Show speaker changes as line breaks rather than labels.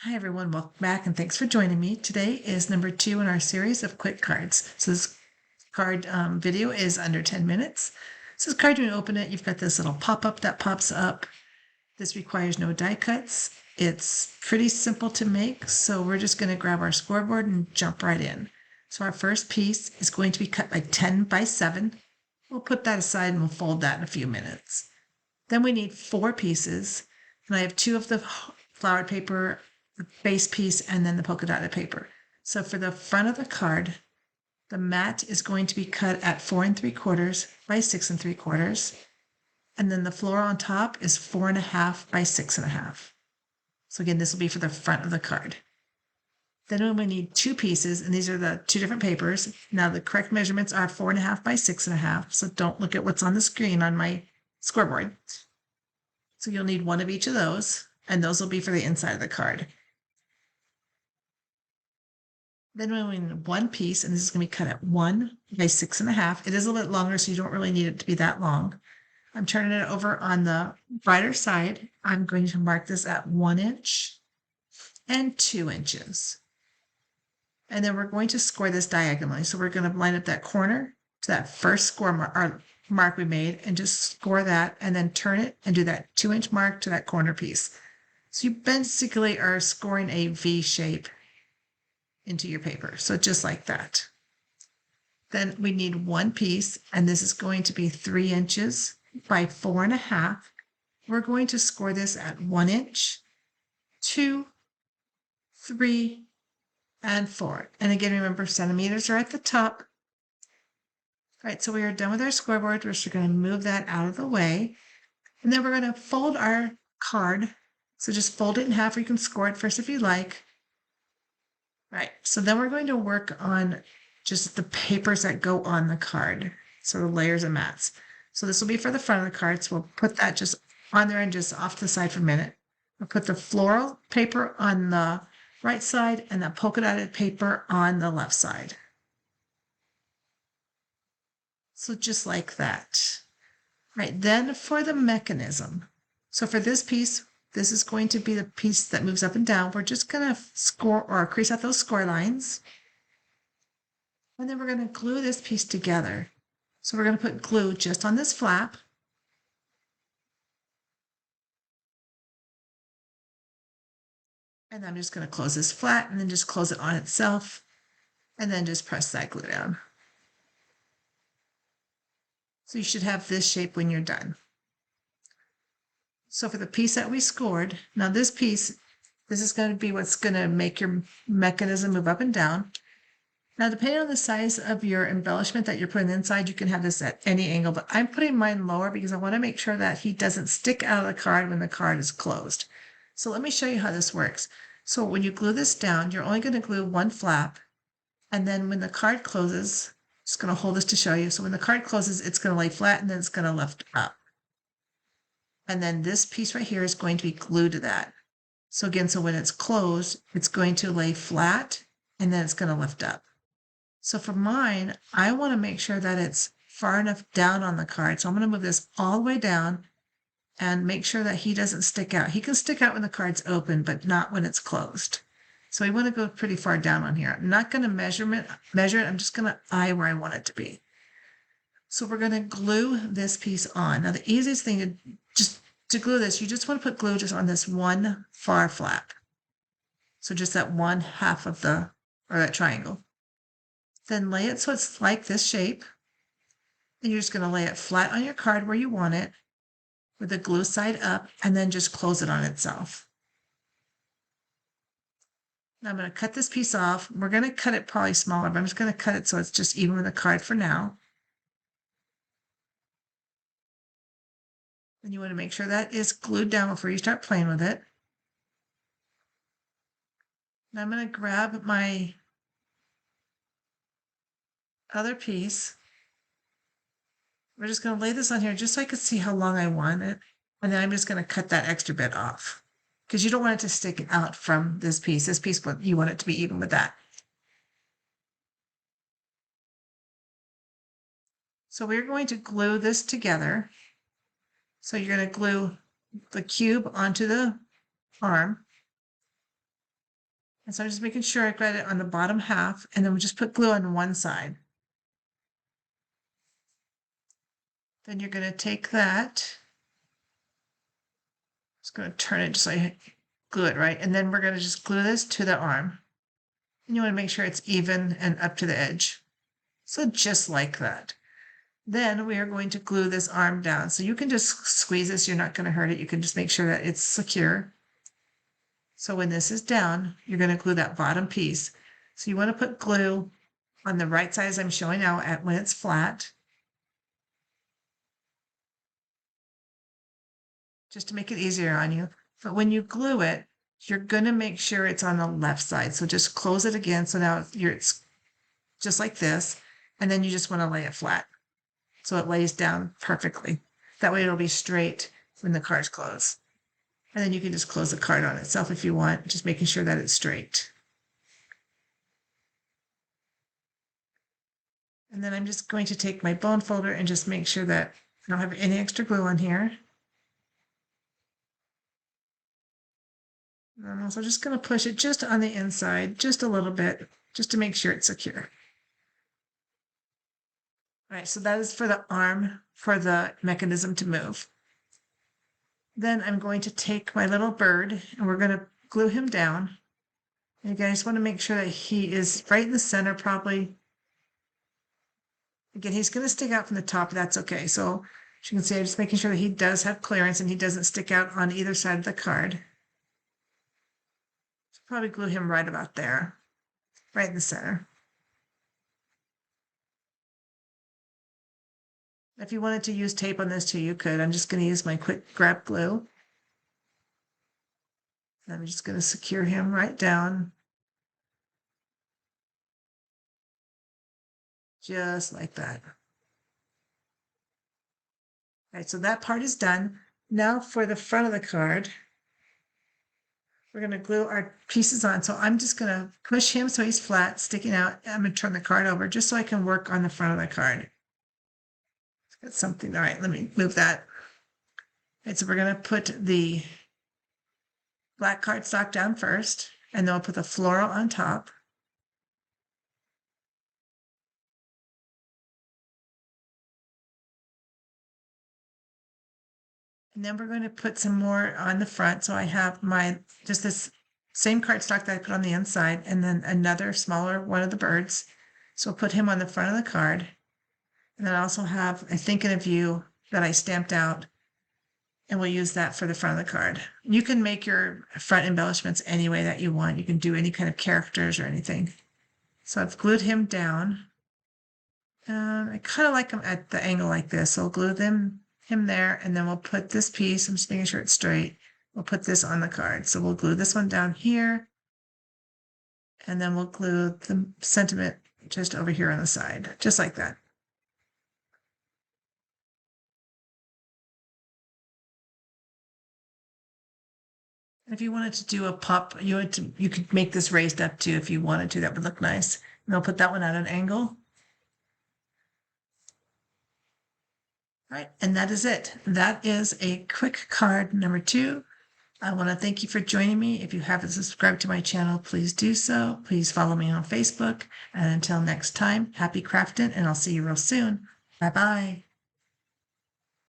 Hi everyone, welcome back and thanks for joining me. Today is number 2 in our series of quick cards. So this card video is under 10 minutes. So this card, when you open it, you've got this little pop-up that pops up. This requires no die cuts. It's pretty simple to make, so we're just going to grab our scoreboard and jump right in. So our first piece is going to be cut by 10 by 7. We'll put that aside and we'll fold that in a few minutes. Then we need 4 pieces, and I have 2 of the flowered paper, the base piece, and then the polka dotted paper. So for the front of the card, the mat is going to be cut at 4 3/4 by 6 3/4. And then the floor on top is 4 1/2 by 6 1/2. So again, this will be for the front of the card. Then we need 2 pieces, and these are the 2 different papers. Now the correct measurements are 4 1/2 by 6 1/2. So don't look at what's on the screen on my scoreboard. So you'll need 1 of each of those, and those will be for the inside of the card. Then we need 1 piece, and this is going to be cut at 1 by 6 1/2. It is a little bit longer, so you don't really need it to be that long. I'm turning it over on the brighter side. I'm going to mark this at 1 inch and 2 inches. And then we're going to score this diagonally. So we're going to line up that corner to that first score mark we made and just score that, and then turn it and do that 2-inch mark to that corner piece. So you basically are scoring a V shape into your paper. So just like that. Then we need 1 piece, and this is going to be 3 inches by 4 1/2. We're going to score this at 1 inch, 2, 3, and 4. And again, remember, centimeters are at the top. All right, so we are done with our scoreboard. We're just going to move that out of the way. And then we're going to fold our card. So just fold it in half, or you can score it first if you like. Right, so then we're going to work on just the papers that go on the card. So the layers of mats. So this will be for the front of the card. So we'll put that just on there and just off to the side for a minute. We'll put the floral paper on the right side and the polka dotted paper on the left side. So just like that. Right, then for the mechanism. So for this piece, this is going to be the piece that moves up and down. We're just going to score or crease out those score lines. And then we're going to glue this piece together. So we're going to put glue just on this flap. And I'm just going to close this flat and then just close it on itself. And then just press that glue down. So you should have this shape when you're done. So for the piece that we scored, now this piece, this is going to be what's going to make your mechanism move up and down. Now, depending on the size of your embellishment that you're putting inside, you can have this at any angle, but I'm putting mine lower because I want to make sure that he doesn't stick out of the card when the card is closed. So let me show you how this works. So when you glue this down, you're only going to glue 1 flap, and then when the card closes, just going to hold this to show you. So when the card closes, it's going to lay flat and then it's going to lift up. And then this piece right here is going to be glued to that. So again, so when it's closed, it's going to lay flat and then it's going to lift up. So for mine, I want to make sure that it's far enough down on the card. So I'm going to move this all the way down and make sure that he doesn't stick out. He can stick out when the card's open, but not when it's closed. So I want to go pretty far down on here. I'm not going to measure it. I'm just going to eye where I want it to be. So we're going to glue this piece on. Now the easiest thing to glue this, you just want to put glue just on this one far flap. So just that 1/2 of that triangle. Then lay it so it's like this shape. And you're just going to lay it flat on your card where you want it with the glue side up, and then just close it on itself. Now I'm going to cut this piece off. We're going to cut it probably smaller, but I'm just going to cut it so it's just even with the card for now. And you want to make sure that is glued down before you start playing with it. Now I'm going to grab my other piece. We're just going to lay this on here just so I can see how long I want it. And then I'm just going to cut that extra bit off because you don't want it to stick out from this piece. This piece, you want it to be even with that. So we're going to glue this together. So you're going to glue the cube onto the arm. And so I'm just making sure I've got it on the bottom half, and then we just put glue on one side. Then you're going to take that. Just going to turn it just so I glue it right. And then we're going to just glue this to the arm. And you want to make sure it's even and up to the edge. So just like that. Then we are going to glue this arm down. So you can just squeeze this. You're not going to hurt it. You can just make sure that it's secure. So when this is down, you're going to glue that bottom piece. So you want to put glue on the right side as I'm showing now at when it's flat. Just to make it easier on you. But when you glue it, you're going to make sure it's on the left side. So just close it again. So now it's just like this. And then you just want to lay it flat. So it lays down perfectly. That way it'll be straight when the card's closed. And then you can just close the card on itself if you want, just making sure that it's straight. And then I'm just going to take my bone folder and just make sure that I don't have any extra glue on here. And I'm also just going to push it just on the inside, just a little bit, just to make sure it's secure. All right, so that is for the arm, for the mechanism to move. Then I'm going to take my little bird and we're going to glue him down. And again, I just want to make sure that he is right in the center, probably. Again, he's going to stick out from the top. That's okay. So as you can see, I'm just making sure that he does have clearance and he doesn't stick out on either side of the card. So probably glue him right about there, right in the center. If you wanted to use tape on this too, you could. I'm just going to use my quick grab glue. And I'm just going to secure him right down. Just like that. All right, so that part is done. Now for the front of the card, we're going to glue our pieces on. So I'm just going to push him so he's flat, sticking out. I'm going to turn the card over just so I can work on the front of the card. It's something. All right, let me move that. All right, so we're going to put the black cardstock down first, and then we'll put the floral on top. And then we're going to put some more on the front. So I have my, just this same cardstock that I put on the inside, and then another smaller one of the birds. So we'll put him on the front of the card. And then I also have a Thinking of You that I stamped out, and we'll use that for the front of the card. You can make your front embellishments any way that you want. You can do any kind of characters or anything. So I've glued him down. I kind of like him at the angle like this. So I'll glue him there, and then we'll put this piece, I'm just making sure it's straight. We'll put this on the card. So we'll glue this one down here, and then we'll glue the sentiment just over here on the side, just like that. If you wanted to do a pup, you could make this raised up too if you wanted to. That would look nice. And I'll put that one at an angle. All right, and that is it. That is a quick card number 2. I want to thank you for joining me. If you haven't subscribed to my channel, please do so. Please follow me on Facebook. And until next time, happy crafting, and I'll see you real soon. Bye-bye.